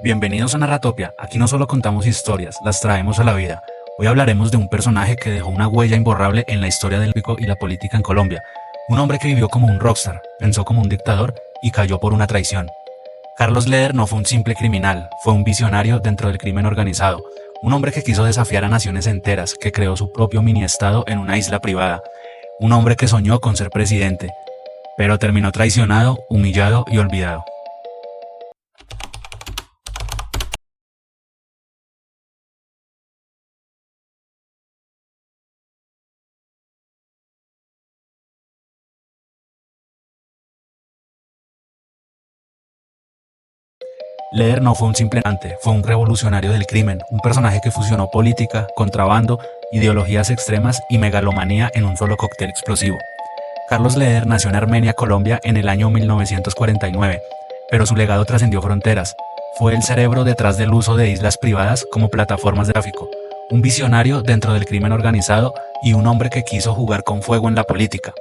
Bienvenidos a Narratopia, aquí no solo contamos historias, las traemos a la vida. Hoy hablaremos de un personaje que dejó una huella imborrable en la historia del pico y la política en Colombia. Un hombre que vivió como un rockstar, pensó como un dictador y cayó por una traición. Carlos Leder no fue un simple criminal, fue un visionario dentro del crimen organizado. Un hombre que quiso desafiar a naciones enteras, que creó su propio mini-estado en una isla privada. Un hombre que soñó con ser presidente, pero terminó traicionado, humillado y olvidado. Leder no fue un simple amante, fue un revolucionario del crimen, un personaje que fusionó política, contrabando, ideologías extremas y megalomanía en un solo cóctel explosivo. Carlos Leder nació en Armenia, Colombia, en el año 1949, pero su legado trascendió fronteras. Fue el cerebro detrás del uso de islas privadas como plataformas de tráfico, un visionario dentro del crimen organizado y un hombre que quiso jugar con fuego en la política.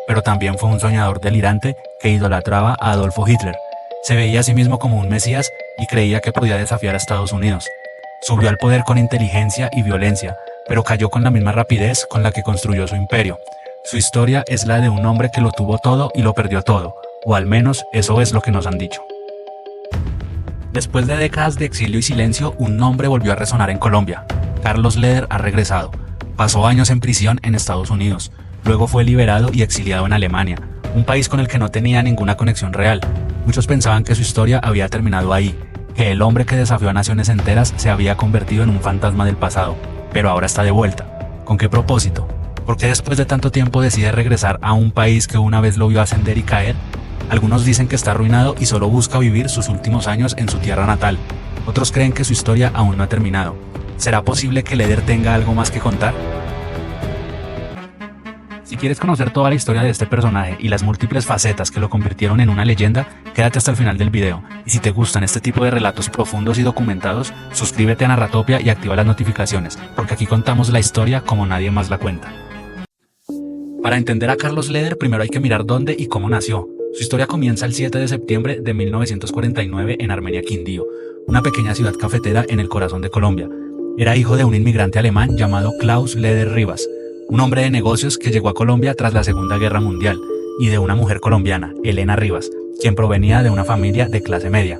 Pero también fue un soñador delirante que idolatraba a Adolfo Hitler. Se veía a sí mismo como un mesías y creía que podía desafiar a Estados Unidos. Subió al poder con inteligencia y violencia, pero cayó con la misma rapidez con la que construyó su imperio. Su historia es la de un hombre que lo tuvo todo y lo perdió todo, o al menos eso es lo que nos han dicho. Después de décadas de exilio y silencio, un nombre volvió a resonar en Colombia. Carlos Leder ha regresado. Pasó años en prisión en Estados Unidos, luego fue liberado y exiliado en Alemania, un país con el que no tenía ninguna conexión real. Muchos pensaban que su historia había terminado ahí, que el hombre que desafió a naciones enteras se había convertido en un fantasma del pasado, pero ahora está de vuelta. ¿Con qué propósito? ¿Por qué después de tanto tiempo decide regresar a un país que una vez lo vio ascender y caer? Algunos dicen que está arruinado y solo busca vivir sus últimos años en su tierra natal. Otros creen que su historia aún no ha terminado. ¿Será posible que Leder tenga algo más que contar? Si quieres conocer toda la historia de este personaje y las múltiples facetas que lo convirtieron en una leyenda, quédate hasta el final del video. Y si te gustan este tipo de relatos profundos y documentados, suscríbete a Narratopia y activa las notificaciones, porque aquí contamos la historia como nadie más la cuenta. Para entender a Carlos Leder, primero hay que mirar dónde y cómo nació. Su historia comienza el 7 de septiembre de 1949 en Armenia, Quindío, una pequeña ciudad cafetera en el corazón de Colombia. Era hijo de un inmigrante alemán llamado Klaus Leder Rivas, un hombre de negocios que llegó a Colombia tras la Segunda Guerra Mundial, y de una mujer colombiana, Elena Rivas, quien provenía de una familia de clase media.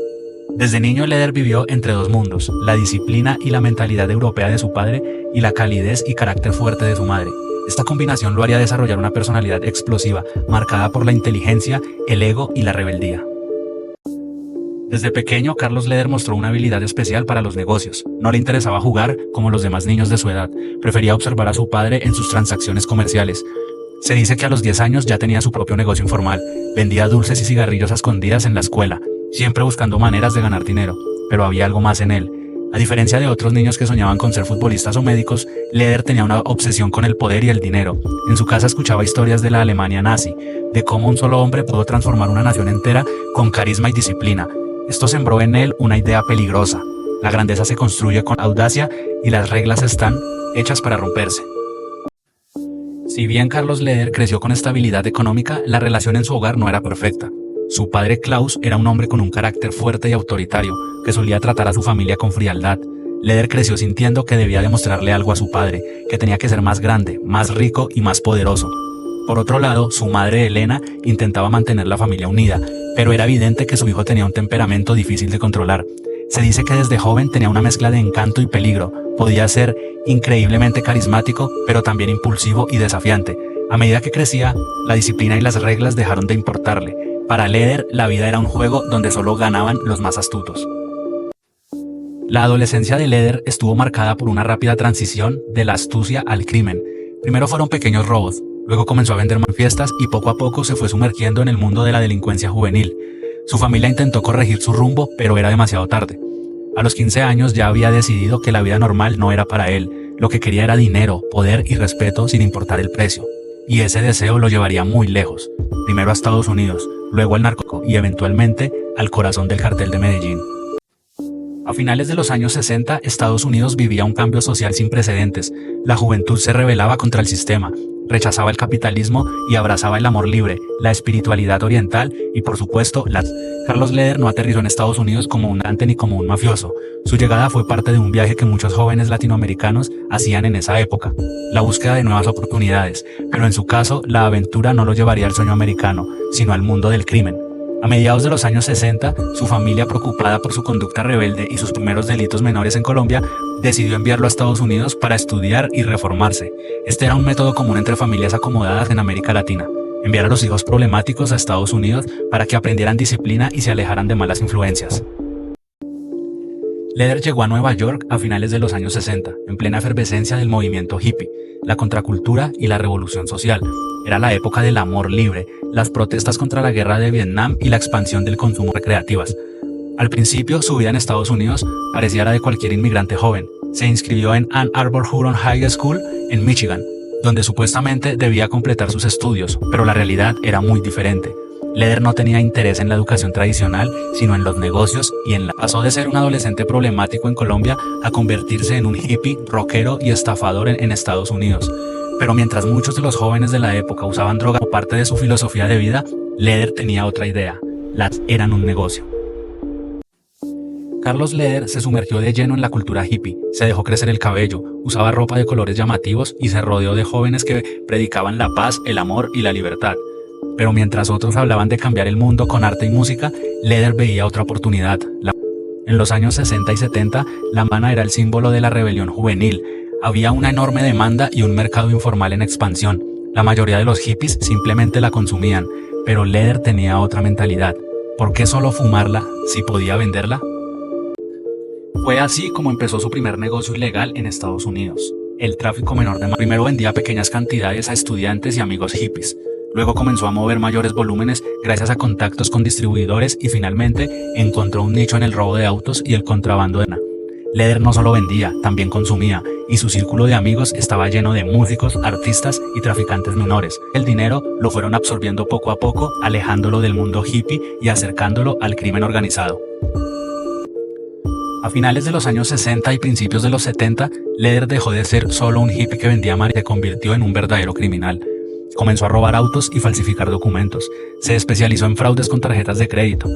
Desde niño Leder vivió entre dos mundos, la disciplina y la mentalidad europea de su padre y la calidez y carácter fuerte de su madre. Esta combinación lo haría desarrollar una personalidad explosiva, marcada por la inteligencia, el ego y la rebeldía. Desde pequeño, Carlos Leder mostró una habilidad especial para los negocios. No le interesaba jugar como los demás niños de su edad, prefería observar a su padre en sus transacciones comerciales. Se dice que a los 10 años ya tenía su propio negocio informal, vendía dulces y cigarrillos a escondidas en la escuela, siempre buscando maneras de ganar dinero, pero había algo más en él. A diferencia de otros niños que soñaban con ser futbolistas o médicos, Leder tenía una obsesión con el poder y el dinero. En su casa escuchaba historias de la Alemania nazi, de cómo un solo hombre pudo transformar una nación entera con carisma y disciplina. Esto sembró en él una idea peligrosa. La grandeza se construye con audacia y las reglas están hechas para romperse. Si bien Carlos Leder creció con estabilidad económica, la relación en su hogar no era perfecta. Su padre Klaus era un hombre con un carácter fuerte y autoritario, que solía tratar a su familia con frialdad. Leder creció sintiendo que debía demostrarle algo a su padre, que tenía que ser más grande, más rico y más poderoso. Por otro lado, su madre Elena intentaba mantener la familia unida, pero era evidente que su hijo tenía un temperamento difícil de controlar. Se dice que desde joven tenía una mezcla de encanto y peligro, podía ser increíblemente carismático, pero también impulsivo y desafiante. A medida que crecía, la disciplina y las reglas dejaron de importarle. Para Leder, la vida era un juego donde solo ganaban los más astutos. La adolescencia de Leder estuvo marcada por una rápida transición de la astucia al crimen. Primero fueron pequeños robos, luego comenzó a vender fiestas y poco a poco se fue sumergiendo en el mundo de la delincuencia juvenil. Su familia intentó corregir su rumbo, pero era demasiado tarde. A los 15 años ya había decidido que la vida normal no era para él. Lo que quería era dinero, poder y respeto sin importar el precio. Y ese deseo lo llevaría muy lejos. Primero a Estados Unidos, luego al narcotráfico y eventualmente al corazón del cartel de Medellín. A finales de los años 60, Estados Unidos vivía un cambio social sin precedentes. La juventud se rebelaba contra el sistema. rechazaba el capitalismo y abrazaba el amor libre, la espiritualidad oriental y por supuesto Carlos Leder no aterrizó en Estados Unidos como un ante ni como un mafioso. Su llegada fue parte de un viaje que muchos jóvenes latinoamericanos hacían en esa época, la búsqueda de nuevas oportunidades, pero en su caso la aventura no lo llevaría al sueño americano, sino al mundo del crimen. A mediados de los años 60, su familia, preocupada por su conducta rebelde y sus primeros delitos menores en Colombia, decidió enviarlo a Estados Unidos para estudiar y reformarse. Este era un método común entre familias acomodadas en América Latina: enviar a los hijos problemáticos a Estados Unidos para que aprendieran disciplina y se alejaran de malas influencias. Leder llegó a Nueva York a finales de los años 60, en plena efervescencia del movimiento hippie, la contracultura y la revolución social. Era la época del amor libre, las protestas contra la guerra de Vietnam y la expansión del consumo recreativas. Al principio, su vida en Estados Unidos parecía la de cualquier inmigrante joven. Se inscribió en Ann Arbor Huron High School en Michigan, donde supuestamente debía completar sus estudios, pero la realidad era muy diferente. Leder no tenía interés en la educación tradicional, sino en los negocios pasó de ser un adolescente problemático en Colombia a convertirse en un hippie, rockero y estafador en Estados Unidos. Pero mientras muchos de los jóvenes de la época usaban droga como parte de su filosofía de vida, Leder tenía otra idea: las eran un negocio. Carlos Leder se sumergió de lleno en la cultura hippie, se dejó crecer el cabello, usaba ropa de colores llamativos y se rodeó de jóvenes que predicaban la paz, el amor y la libertad. Pero mientras otros hablaban de cambiar el mundo con arte y música, Leder veía otra oportunidad. En los años 60 y 70, la marihuana era el símbolo de la rebelión juvenil. Había una enorme demanda y un mercado informal en expansión. La mayoría de los hippies simplemente la consumían, pero Leder tenía otra mentalidad. ¿Por qué solo fumarla si podía venderla? Fue así como empezó su primer negocio ilegal en Estados Unidos: el tráfico menor de marihuana. Primero vendía pequeñas cantidades a estudiantes y amigos hippies. Luego comenzó a mover mayores volúmenes gracias a contactos con distribuidores y finalmente encontró un nicho en el robo de autos y el contrabando de marihuana. Leder no solo vendía, también consumía, y su círculo de amigos estaba lleno de músicos, artistas y traficantes menores. El dinero lo fueron absorbiendo poco a poco, alejándolo del mundo hippie y acercándolo al crimen organizado. A finales de los años 60 y principios de los 70, Leder dejó de ser solo un hippie que vendía marihuana y se convirtió en un verdadero criminal. Comenzó a robar autos y falsificar documentos. Se especializó en fraudes con tarjetas de crédito.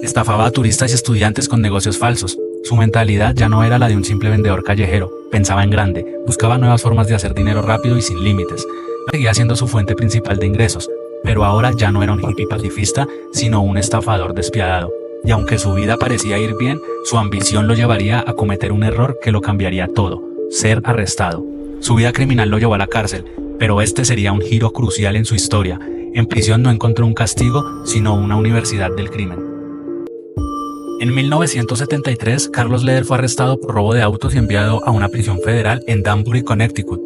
Estafaba a turistas y estudiantes con negocios falsos. Su mentalidad ya no era la de un simple vendedor callejero. Pensaba en grande, buscaba nuevas formas de hacer dinero rápido y sin límites. Seguía siendo su fuente principal de ingresos, pero ahora ya no era un hippie pacifista, sino un estafador despiadado. Y aunque su vida parecía ir bien, su ambición lo llevaría a cometer un error que lo cambiaría todo: ser arrestado. Su vida criminal lo llevó a la cárcel, pero este sería un giro crucial en su historia. En prisión no encontró un castigo, sino una universidad del crimen. En 1973, Carlos Leder fue arrestado por robo de autos y enviado a una prisión federal en Danbury, Connecticut.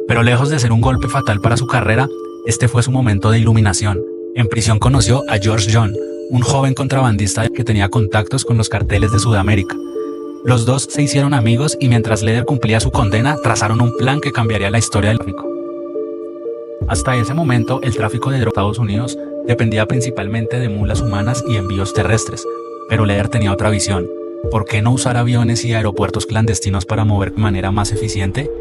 Pero lejos de ser un golpe fatal para su carrera, este fue su momento de iluminación. En prisión conoció a George John, un joven contrabandista que tenía contactos con los carteles de Sudamérica. Los dos se hicieron amigos y mientras Leder cumplía su condena, trazaron un plan que cambiaría la historia del tráfico. Hasta ese momento, el tráfico de drogas en Estados Unidos dependía principalmente de mulas humanas y envíos terrestres, pero Leder tenía otra visión. ¿Por qué no usar aviones y aeropuertos clandestinos para mover de manera más eficiente?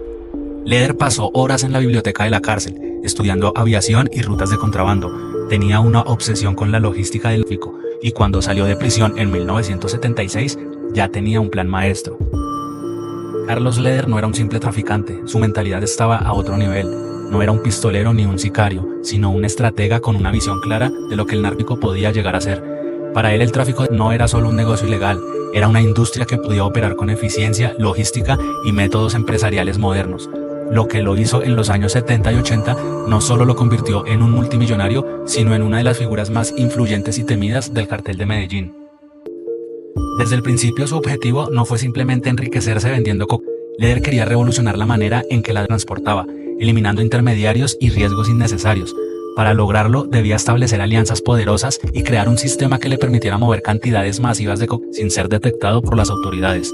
Leder pasó horas en la biblioteca de la cárcel, estudiando aviación y rutas de contrabando. Tenía una obsesión con la logística del tráfico, y cuando salió de prisión en 1976, ya tenía un plan maestro. Carlos Leder no era un simple traficante, su mentalidad estaba a otro nivel. No era un pistolero ni un sicario, sino un estratega con una visión clara de lo que el narcótico podía llegar a ser. Para él el tráfico no era solo un negocio ilegal, era una industria que podía operar con eficiencia, logística y métodos empresariales modernos. Lo que lo hizo en los años 70 y 80 no solo lo convirtió en un multimillonario, sino en una de las figuras más influyentes y temidas del cartel de Medellín. Desde el principio su objetivo no fue simplemente enriquecerse vendiendo cocaína. Leder quería revolucionar la manera en que la transportaba, eliminando intermediarios y riesgos innecesarios. Para lograrlo, debía establecer alianzas poderosas y crear un sistema que le permitiera mover cantidades masivas de cocaína sin ser detectado por las autoridades.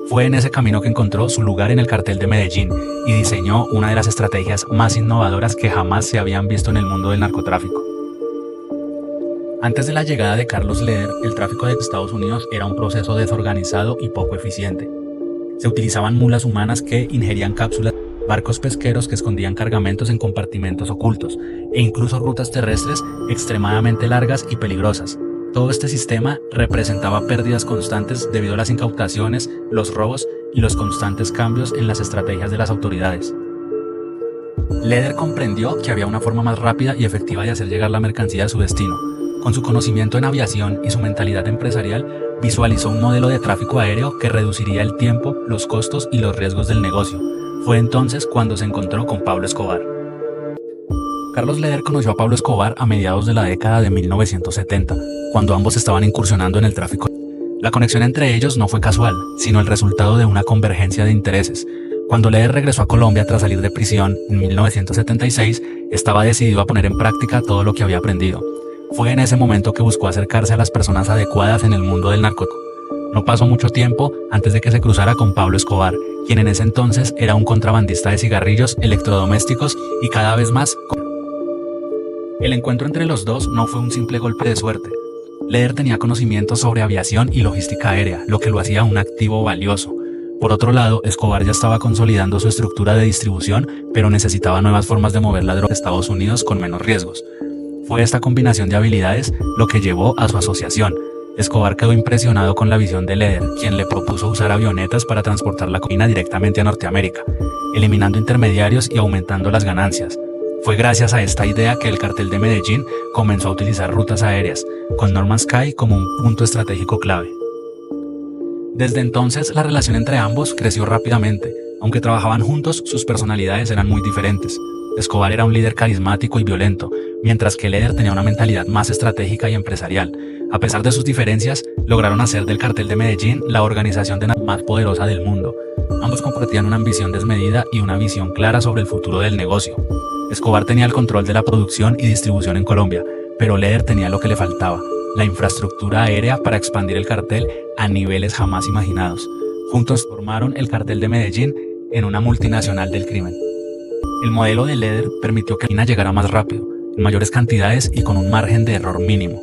Fue en ese camino que encontró su lugar en el cartel de Medellín y diseñó una de las estrategias más innovadoras que jamás se habían visto en el mundo del narcotráfico. Antes de la llegada de Carlos Leder, el tráfico de Estados Unidos era un proceso desorganizado y poco eficiente. Se utilizaban mulas humanas que ingerían cápsulas barcos pesqueros que escondían cargamentos en compartimentos ocultos, e incluso rutas terrestres extremadamente largas y peligrosas. Todo este sistema representaba pérdidas constantes debido a las incautaciones, los robos y los constantes cambios en las estrategias de las autoridades. Leder comprendió que había una forma más rápida y efectiva de hacer llegar la mercancía a su destino. Con su conocimiento en aviación y su mentalidad empresarial, visualizó un modelo de tráfico aéreo que reduciría el tiempo, los costos y los riesgos del negocio. Fue entonces cuando se encontró con Pablo Escobar. Carlos Leder conoció a Pablo Escobar a mediados de la década de 1970, cuando ambos estaban incursionando en el tráfico. La conexión entre ellos no fue casual, sino el resultado de una convergencia de intereses. Cuando Leder regresó a Colombia tras salir de prisión en 1976, estaba decidido a poner en práctica todo lo que había aprendido. Fue en ese momento que buscó acercarse a las personas adecuadas en el mundo del narcotráfico. No pasó mucho tiempo antes de que se cruzara con Pablo Escobar, quien en ese entonces era un contrabandista de cigarrillos, electrodomésticos y cada vez más. El encuentro entre los dos no fue un simple golpe de suerte. Leder tenía conocimientos sobre aviación y logística aérea, lo que lo hacía un activo valioso. Por otro lado, Escobar ya estaba consolidando su estructura de distribución, pero necesitaba nuevas formas de mover la droga a Estados Unidos con menos riesgos. Fue esta combinación de habilidades lo que llevó a su asociación. Escobar quedó impresionado con la visión de Leder, quien le propuso usar avionetas para transportar la cocaína directamente a Norteamérica, eliminando intermediarios y aumentando las ganancias. Fue gracias a esta idea que el cartel de Medellín comenzó a utilizar rutas aéreas, con Norman Sky como un punto estratégico clave. Desde entonces, la relación entre ambos creció rápidamente. Aunque trabajaban juntos, sus personalidades eran muy diferentes. Escobar era un líder carismático y violento, mientras que Leder tenía una mentalidad más estratégica y empresarial. A pesar de sus diferencias, lograron hacer del cartel de Medellín la organización más poderosa del mundo. Ambos compartían una ambición desmedida y una visión clara sobre el futuro del negocio. Escobar tenía el control de la producción y distribución en Colombia, pero Leder tenía lo que le faltaba: la infraestructura aérea para expandir el cartel a niveles jamás imaginados. Juntos formaron el cartel de Medellín en una multinacional del crimen. El modelo de Leder permitió que la cocaína llegara más rápido, en mayores cantidades y con un margen de error mínimo.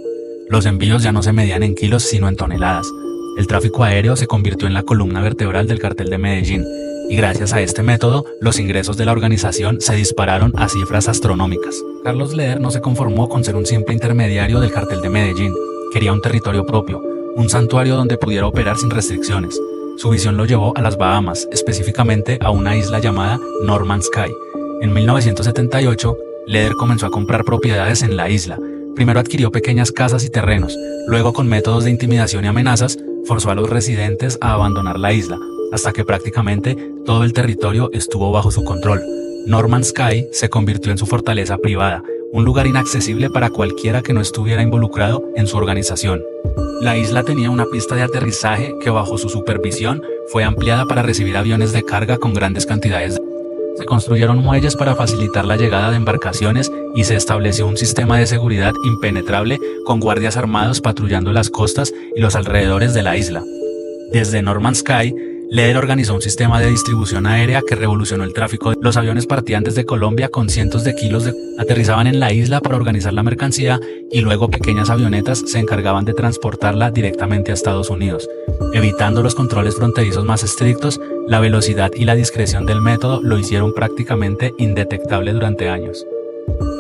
Los envíos ya no se medían en kilos sino en toneladas. El tráfico aéreo se convirtió en la columna vertebral del cartel de Medellín, y gracias a este método, los ingresos de la organización se dispararon a cifras astronómicas. Carlos Leder no se conformó con ser un simple intermediario del cartel de Medellín. Quería un territorio propio, un santuario donde pudiera operar sin restricciones. Su visión lo llevó a las Bahamas, específicamente a una isla llamada Norman Sky. En 1978, Leder comenzó a comprar propiedades en la isla. Primero adquirió pequeñas casas y terrenos, luego con métodos de intimidación y amenazas, forzó a los residentes a abandonar la isla, hasta que prácticamente todo el territorio estuvo bajo su control. Norman Sky se convirtió en su fortaleza privada, un lugar inaccesible para cualquiera que no estuviera involucrado en su organización. La isla tenía una pista de aterrizaje que bajo su supervisión fue ampliada para recibir aviones de carga con grandes cantidades. Se construyeron muelles para facilitar la llegada de embarcaciones y se estableció un sistema de seguridad impenetrable con guardias armados patrullando las costas y los alrededores de la isla. Desde Norman Sky, Leder organizó un sistema de distribución aérea que revolucionó el tráfico. Los aviones partían desde Colombia con cientos de kilos aterrizaban en la isla para organizar la mercancía y luego pequeñas avionetas se encargaban de transportarla directamente a Estados Unidos. Evitando los controles fronterizos más estrictos, la velocidad y la discreción del método lo hicieron prácticamente indetectable durante años.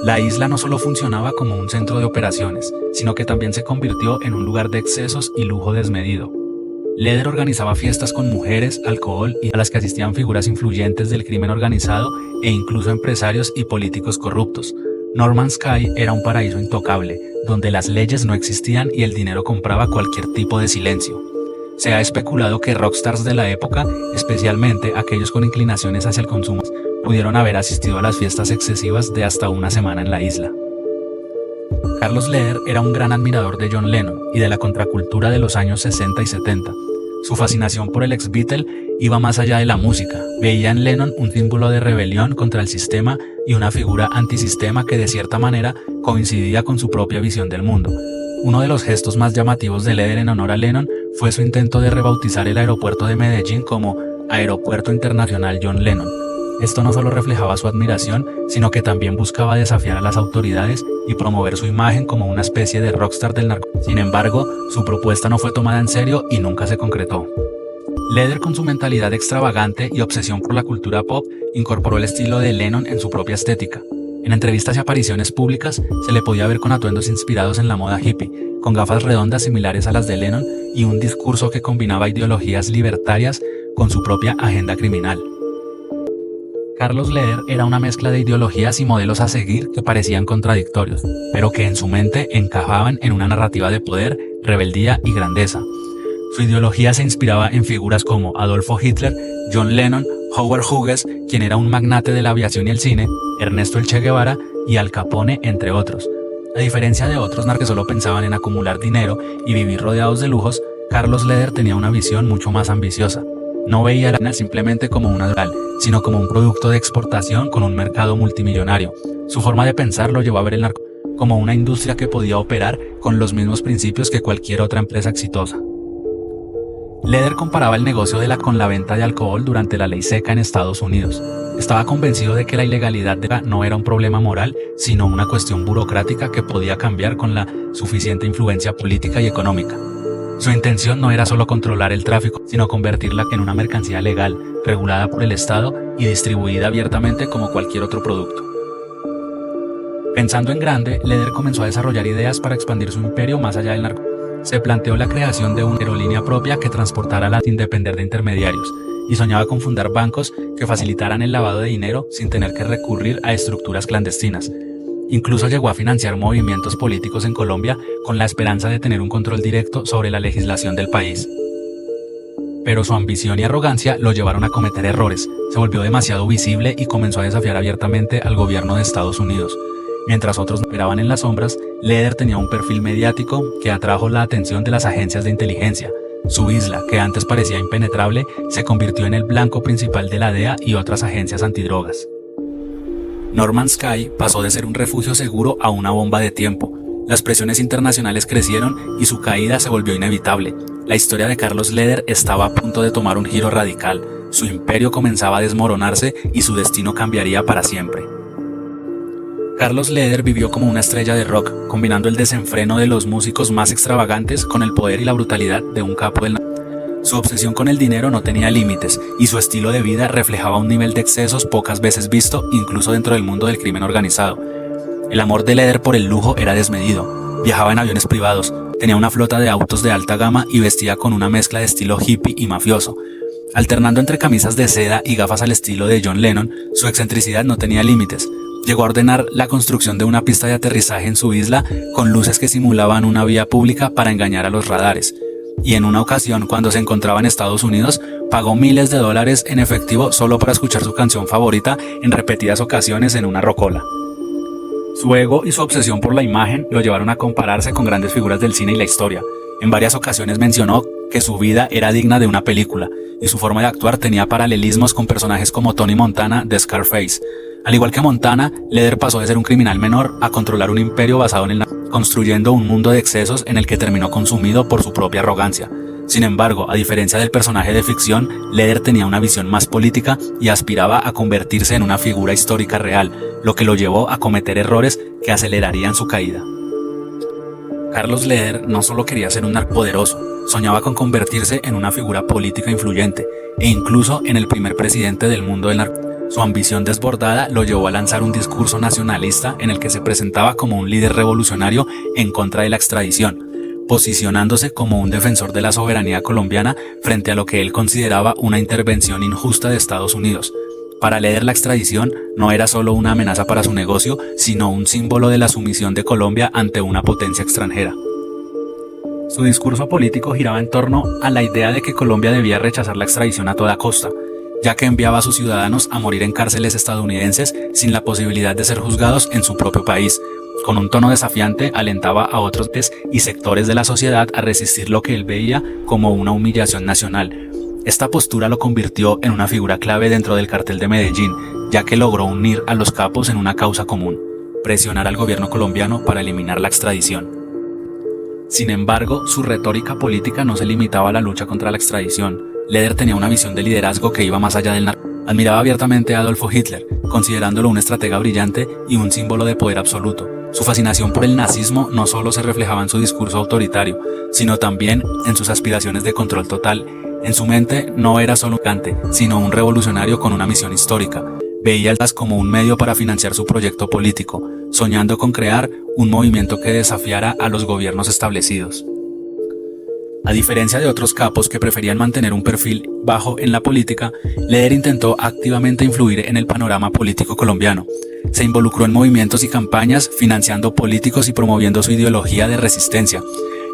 La isla no solo funcionaba como un centro de operaciones, sino que también se convirtió en un lugar de excesos y lujo desmedido. Leder organizaba fiestas con mujeres, alcohol y a las que asistían figuras influyentes del crimen organizado e incluso empresarios y políticos corruptos. Norman Sky era un paraíso intocable, donde las leyes no existían y el dinero compraba cualquier tipo de silencio. Se ha especulado que rockstars de la época, especialmente aquellos con inclinaciones hacia el consumo, pudieron haber asistido a las fiestas excesivas de hasta una semana en la isla. Carlos Leder era un gran admirador de John Lennon y de la contracultura de los años 60 y 70. Su fascinación por el ex-Beatle iba más allá de la música. Veía en Lennon un símbolo de rebelión contra el sistema y una figura antisistema que de cierta manera coincidía con su propia visión del mundo. Uno de los gestos más llamativos de Leder en honor a Lennon fue su intento de rebautizar el aeropuerto de Medellín como Aeropuerto Internacional John Lennon. Esto no solo reflejaba su admiración, sino que también buscaba desafiar a las autoridades y promover su imagen como una especie de rockstar del narco. Sin embargo, su propuesta no fue tomada en serio y nunca se concretó. Leder, con su mentalidad extravagante y obsesión por la cultura pop, incorporó el estilo de Lennon en su propia estética. En entrevistas y apariciones públicas se le podía ver con atuendos inspirados en la moda hippie, con gafas redondas similares a las de Lennon y un discurso que combinaba ideologías libertarias con su propia agenda criminal. Carlos Leder era una mezcla de ideologías y modelos a seguir que parecían contradictorios, pero que en su mente encajaban en una narrativa de poder, rebeldía y grandeza. Su ideología se inspiraba en figuras como Adolfo Hitler, John Lennon, Howard Hughes, quien era un magnate de la aviación y el cine, Ernesto el Che Guevara y Al Capone, entre otros. A diferencia de otros narcos que solo pensaban en acumular dinero y vivir rodeados de lujos, Carlos Leder tenía una visión mucho más ambiciosa. No veía la lana simplemente como una droga, sino como un producto de exportación con un mercado multimillonario. Su forma de pensar lo llevó a ver el narco como una industria que podía operar con los mismos principios que cualquier otra empresa exitosa. Leder comparaba el negocio con la venta de alcohol durante la ley seca en Estados Unidos. Estaba convencido de que la ilegalidad no era un problema moral, sino una cuestión burocrática que podía cambiar con la suficiente influencia política y económica. Su intención no era solo controlar el tráfico, sino convertirla en una mercancía legal, regulada por el Estado y distribuida abiertamente como cualquier otro producto. Pensando en grande, Leder comenzó a desarrollar ideas para expandir su imperio más allá del narco. Se planteó la creación de una aerolínea propia que transportara la sin depender de intermediarios, y soñaba con fundar bancos que facilitaran el lavado de dinero sin tener que recurrir a estructuras clandestinas. Incluso llegó a financiar movimientos políticos en Colombia con la esperanza de tener un control directo sobre la legislación del país. Pero su ambición y arrogancia lo llevaron a cometer errores, se volvió demasiado visible y comenzó a desafiar abiertamente al gobierno de Estados Unidos. Mientras otros operaban en las sombras, Leder tenía un perfil mediático que atrajo la atención de las agencias de inteligencia. Su isla, que antes parecía impenetrable, se convirtió en el blanco principal de la DEA y otras agencias antidrogas. No Man's Sky pasó de ser un refugio seguro a una bomba de tiempo. Las presiones internacionales crecieron y su caída se volvió inevitable. La historia de Carlos Leder estaba a punto de tomar un giro radical. Su imperio comenzaba a desmoronarse y su destino cambiaría para siempre. Carlos Leder vivió como una estrella de rock, combinando el desenfreno de los músicos más extravagantes con el poder y la brutalidad de un capo del narco. Su obsesión con el dinero no tenía límites, y su estilo de vida reflejaba un nivel de excesos pocas veces visto, incluso dentro del mundo del crimen organizado. El amor de Leder por el lujo era desmedido. Viajaba en aviones privados, tenía una flota de autos de alta gama y vestía con una mezcla de estilo hippie y mafioso. Alternando entre camisas de seda y gafas al estilo de John Lennon, su excentricidad no tenía límites. Llegó a ordenar la construcción de una pista de aterrizaje en su isla con luces que simulaban una vía pública para engañar a los radares. Y en una ocasión, cuando se encontraba en Estados Unidos, pagó miles de dólares en efectivo solo para escuchar su canción favorita en repetidas ocasiones en una rocola. Su ego y su obsesión por la imagen lo llevaron a compararse con grandes figuras del cine y la historia. En varias ocasiones mencionó que su vida era digna de una película, y su forma de actuar tenía paralelismos con personajes como Tony Montana de Scarface. Al igual que Montana, Leder pasó de ser un criminal menor a controlar un imperio basado en el narco, construyendo un mundo de excesos en el que terminó consumido por su propia arrogancia. Sin embargo, a diferencia del personaje de ficción, Leder tenía una visión más política y aspiraba a convertirse en una figura histórica real, lo que lo llevó a cometer errores que acelerarían su caída. Carlos Leder no solo quería ser un narcopoderoso, soñaba con convertirse en una figura política influyente e incluso en el primer presidente del mundo del narco. Su ambición desbordada lo llevó a lanzar un discurso nacionalista en el que se presentaba como un líder revolucionario en contra de la extradición, posicionándose como un defensor de la soberanía colombiana frente a lo que él consideraba una intervención injusta de Estados Unidos. Para Leder, la extradición no era solo una amenaza para su negocio, sino un símbolo de la sumisión de Colombia ante una potencia extranjera. Su discurso político giraba en torno a la idea de que Colombia debía rechazar la extradición a toda costa, ya que enviaba a sus ciudadanos a morir en cárceles estadounidenses sin la posibilidad de ser juzgados en su propio país. Con un tono desafiante, alentaba a otros y sectores de la sociedad a resistir lo que él veía como una humillación nacional. Esta postura lo convirtió en una figura clave dentro del cartel de Medellín, ya que logró unir a los capos en una causa común: presionar al gobierno colombiano para eliminar la extradición. Sin embargo, su retórica política no se limitaba a la lucha contra la extradición. Leder tenía una visión de liderazgo que iba más allá del narco. Admiraba abiertamente a Adolfo Hitler, considerándolo un estratega brillante y un símbolo de poder absoluto. Su fascinación por el nazismo no solo se reflejaba en su discurso autoritario, sino también en sus aspiraciones de control total. En su mente no era solo un cante, sino un revolucionario con una misión histórica. Veía el gas como un medio para financiar su proyecto político, soñando con crear un movimiento que desafiara a los gobiernos establecidos. A diferencia de otros capos que preferían mantener un perfil bajo en la política, Leder intentó activamente influir en el panorama político colombiano. Se involucró en movimientos y campañas, financiando políticos y promoviendo su ideología de resistencia.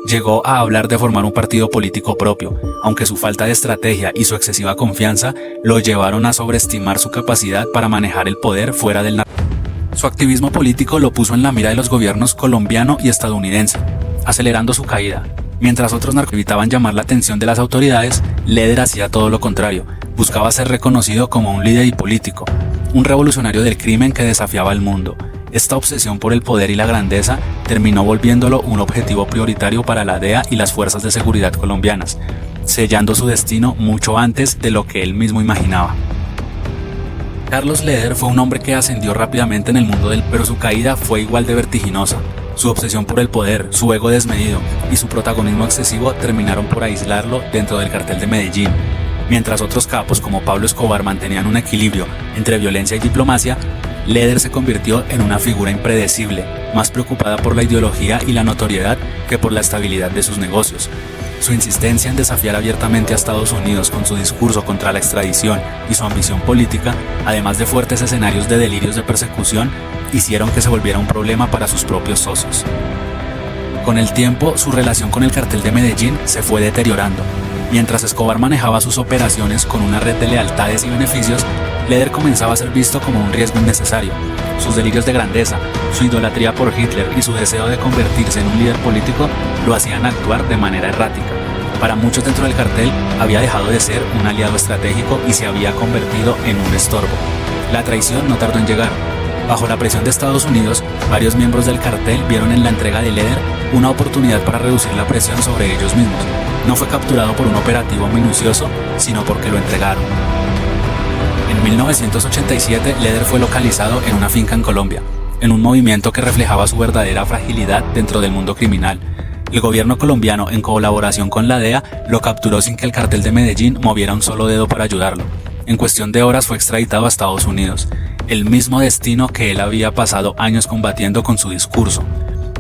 Llegó a hablar de formar un partido político propio, aunque su falta de estrategia y su excesiva confianza lo llevaron a sobreestimar su capacidad para manejar el poder fuera del narcotráfico. Su activismo político lo puso en la mira de los gobiernos colombiano y estadounidense, acelerando su caída. Mientras otros narcos evitaban llamar la atención de las autoridades, Leder hacía todo lo contrario. Buscaba ser reconocido como un líder y político, un revolucionario del crimen que desafiaba al mundo. Esta obsesión por el poder y la grandeza terminó volviéndolo un objetivo prioritario para la DEA y las fuerzas de seguridad colombianas, sellando su destino mucho antes de lo que él mismo imaginaba. Carlos Leder fue un hombre que ascendió rápidamente en el mundo pero su caída fue igual de vertiginosa. Su obsesión por el poder, su ego desmedido y su protagonismo excesivo terminaron por aislarlo dentro del cartel de Medellín. Mientras otros capos como Pablo Escobar mantenían un equilibrio entre violencia y diplomacia, Leder se convirtió en una figura impredecible, más preocupada por la ideología y la notoriedad que por la estabilidad de sus negocios. Su insistencia en desafiar abiertamente a Estados Unidos con su discurso contra la extradición y su ambición política, además de fuertes escenarios de delirios de persecución, hicieron que se volviera un problema para sus propios socios. Con el tiempo, su relación con el cartel de Medellín se fue deteriorando. Mientras Escobar manejaba sus operaciones con una red de lealtades y beneficios, Leder comenzaba a ser visto como un riesgo innecesario. Sus delirios de grandeza, su idolatría por Hitler y su deseo de convertirse en un líder político lo hacían actuar de manera errática. Para muchos dentro del cartel, había dejado de ser un aliado estratégico y se había convertido en un estorbo. La traición no tardó en llegar. Bajo la presión de Estados Unidos, varios miembros del cartel vieron en la entrega de Leder una oportunidad para reducir la presión sobre ellos mismos. No fue capturado por un operativo minucioso, sino porque lo entregaron. En 1987, Leder fue localizado en una finca en Colombia, en un movimiento que reflejaba su verdadera fragilidad dentro del mundo criminal. El gobierno colombiano, en colaboración con la DEA, lo capturó sin que el cartel de Medellín moviera un solo dedo para ayudarlo. En cuestión de horas fue extraditado a Estados Unidos, el mismo destino que él había pasado años combatiendo con su discurso.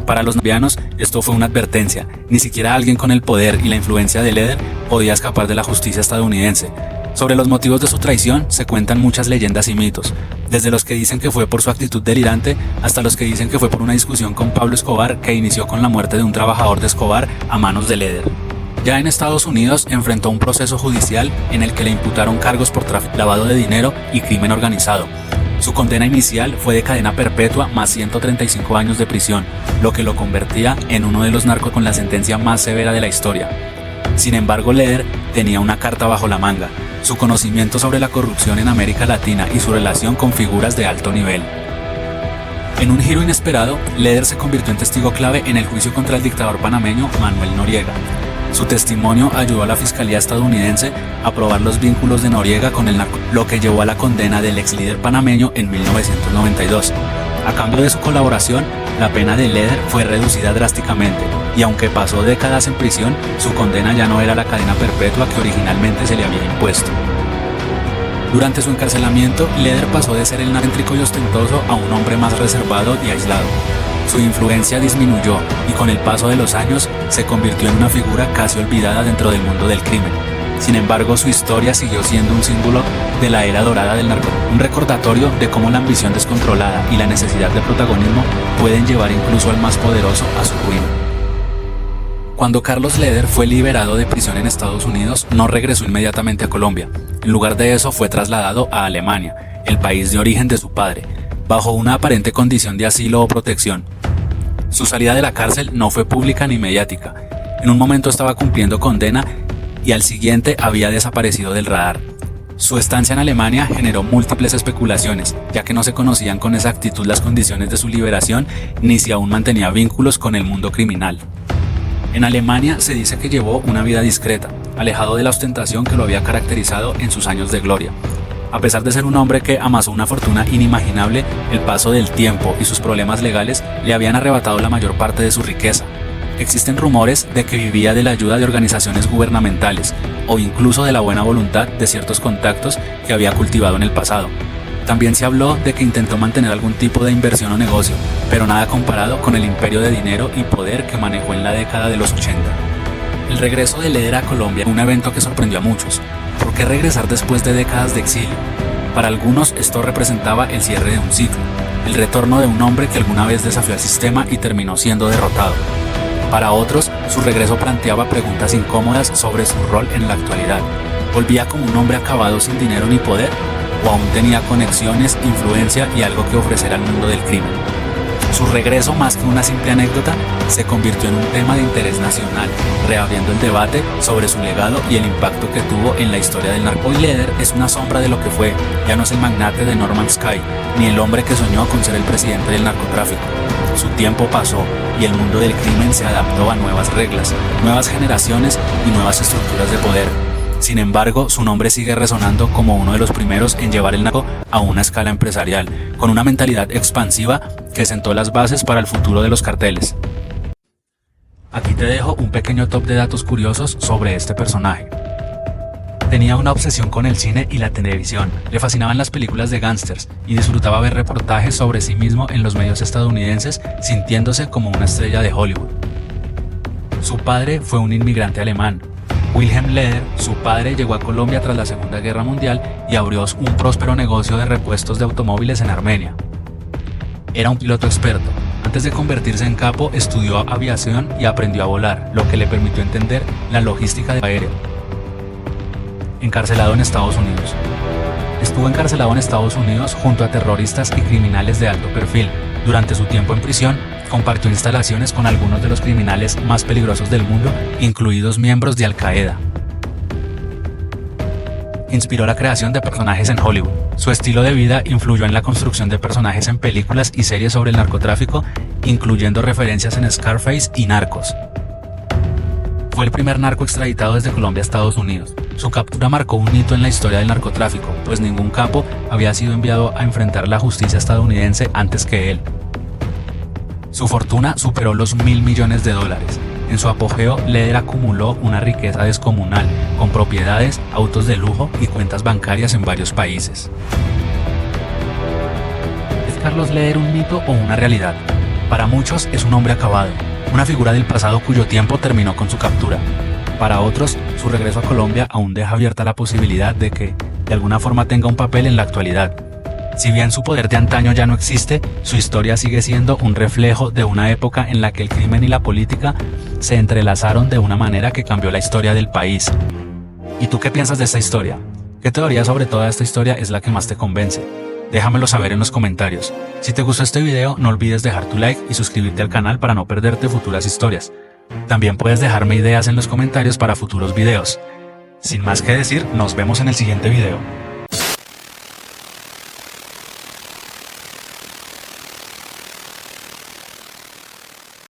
Para los colombianos, esto fue una advertencia. Ni siquiera alguien con el poder y la influencia de Leder podía escapar de la justicia estadounidense. Sobre los motivos de su traición se cuentan muchas leyendas y mitos, desde los que dicen que fue por su actitud delirante hasta los que dicen que fue por una discusión con Pablo Escobar que inició con la muerte de un trabajador de Escobar a manos de Leder. Ya en Estados Unidos enfrentó un proceso judicial en el que le imputaron cargos por tráfico, lavado de dinero y crimen organizado. Su condena inicial fue de cadena perpetua más 135 años de prisión, lo que lo convertía en uno de los narcos con la sentencia más severa de la historia. Sin embargo, Leder tenía una carta bajo la manga: su conocimiento sobre la corrupción en América Latina y su relación con figuras de alto nivel. En un giro inesperado, Leder se convirtió en testigo clave en el juicio contra el dictador panameño Manuel Noriega. Su testimonio ayudó a la fiscalía estadounidense a probar los vínculos de Noriega con el narcotráfico, lo que llevó a la condena del ex líder panameño en 1992. A cambio de su colaboración, la pena de Leder fue reducida drásticamente, y aunque pasó décadas en prisión, su condena ya no era la cadena perpetua que originalmente se le había impuesto. Durante su encarcelamiento, Leder pasó de ser el narcéntrico y ostentoso a un hombre más reservado y aislado. Su influencia disminuyó y con el paso de los años se convirtió en una figura casi olvidada dentro del mundo del crimen. Sin embargo, su historia siguió siendo un símbolo de la era dorada del narcotráfico, un recordatorio de cómo la ambición descontrolada y la necesidad de protagonismo pueden llevar incluso al más poderoso a su ruina. Cuando Carlos Leder fue liberado de prisión en Estados Unidos, no regresó inmediatamente a Colombia. En lugar de eso, fue trasladado a Alemania, el país de origen de su padre, bajo una aparente condición de asilo o protección. Su salida de la cárcel no fue pública ni mediática. En un momento estaba cumpliendo condena y al siguiente había desaparecido del radar. Su estancia en Alemania generó múltiples especulaciones, ya que no se conocían con exactitud las condiciones de su liberación ni si aún mantenía vínculos con el mundo criminal. En Alemania se dice que llevó una vida discreta, alejado de la ostentación que lo había caracterizado en sus años de gloria. A pesar de ser un hombre que amasó una fortuna inimaginable, el paso del tiempo y sus problemas legales le habían arrebatado la mayor parte de su riqueza. Existen rumores de que vivía de la ayuda de organizaciones gubernamentales o incluso de la buena voluntad de ciertos contactos que había cultivado en el pasado. También se habló de que intentó mantener algún tipo de inversión o negocio, pero nada comparado con el imperio de dinero y poder que manejó en la década de los 80. El regreso de Leder a Colombia fue un evento que sorprendió a muchos. ¿Por qué regresar después de décadas de exilio? Para algunos esto representaba el cierre de un ciclo, el retorno de un hombre que alguna vez desafió al sistema y terminó siendo derrotado. Para otros, su regreso planteaba preguntas incómodas sobre su rol en la actualidad. ¿Volvía como un hombre acabado sin dinero ni poder? ¿O aún tenía conexiones, influencia y algo que ofrecer al mundo del crimen? Su regreso, más que una simple anécdota, se convirtió en un tema de interés nacional, reabriendo el debate sobre su legado y el impacto que tuvo en la historia del narco. Hoy Leder es una sombra de lo que fue, ya no es el magnate de Norman Sky, ni el hombre que soñó con ser el presidente del narcotráfico. Su tiempo pasó y el mundo del crimen se adaptó a nuevas reglas, nuevas generaciones y nuevas estructuras de poder. Sin embargo, su nombre sigue resonando como uno de los primeros en llevar el narco a una escala empresarial, con una mentalidad expansiva que sentó las bases para el futuro de los carteles. Aquí te dejo un pequeño top de datos curiosos sobre este personaje. Tenía una obsesión con el cine y la televisión, le fascinaban las películas de gángsters y disfrutaba ver reportajes sobre sí mismo en los medios estadounidenses, sintiéndose como una estrella de Hollywood. Su padre fue un inmigrante alemán. Wilhelm Leder, su padre, llegó a Colombia tras la Segunda Guerra Mundial y abrió un próspero negocio de repuestos de automóviles en Armenia. Era un piloto experto. Antes de convertirse en capo, estudió aviación y aprendió a volar, lo que le permitió entender la logística del aéreo. Encarcelado en Estados Unidos. Estuvo encarcelado en Estados Unidos junto a terroristas y criminales de alto perfil. Durante su tiempo en prisión, compartió instalaciones con algunos de los criminales más peligrosos del mundo, incluidos miembros de Al Qaeda. Inspiró la creación de personajes en Hollywood. Su estilo de vida influyó en la construcción de personajes en películas y series sobre el narcotráfico, incluyendo referencias en Scarface y Narcos. Fue el primer narco extraditado desde Colombia a Estados Unidos. Su captura marcó un hito en la historia del narcotráfico, pues ningún capo había sido enviado a enfrentar la justicia estadounidense antes que él. Su fortuna superó los $1.000 millones. En su apogeo, Leder acumuló una riqueza descomunal, con propiedades, autos de lujo y cuentas bancarias en varios países. ¿Es Carlos Leder un mito o una realidad? Para muchos es un hombre acabado, una figura del pasado cuyo tiempo terminó con su captura. Para otros, su regreso a Colombia aún deja abierta la posibilidad de que, de alguna forma, tenga un papel en la actualidad. Si bien su poder de antaño ya no existe, su historia sigue siendo un reflejo de una época en la que el crimen y la política se entrelazaron de una manera que cambió la historia del país. ¿Y tú qué piensas de esta historia? ¿Qué teoría sobre toda esta historia es la que más te convence? Déjamelo saber en los comentarios. Si te gustó este video, no olvides dejar tu like y suscribirte al canal para no perderte futuras historias. También puedes dejarme ideas en los comentarios para futuros videos. Sin más que decir, nos vemos en el siguiente video.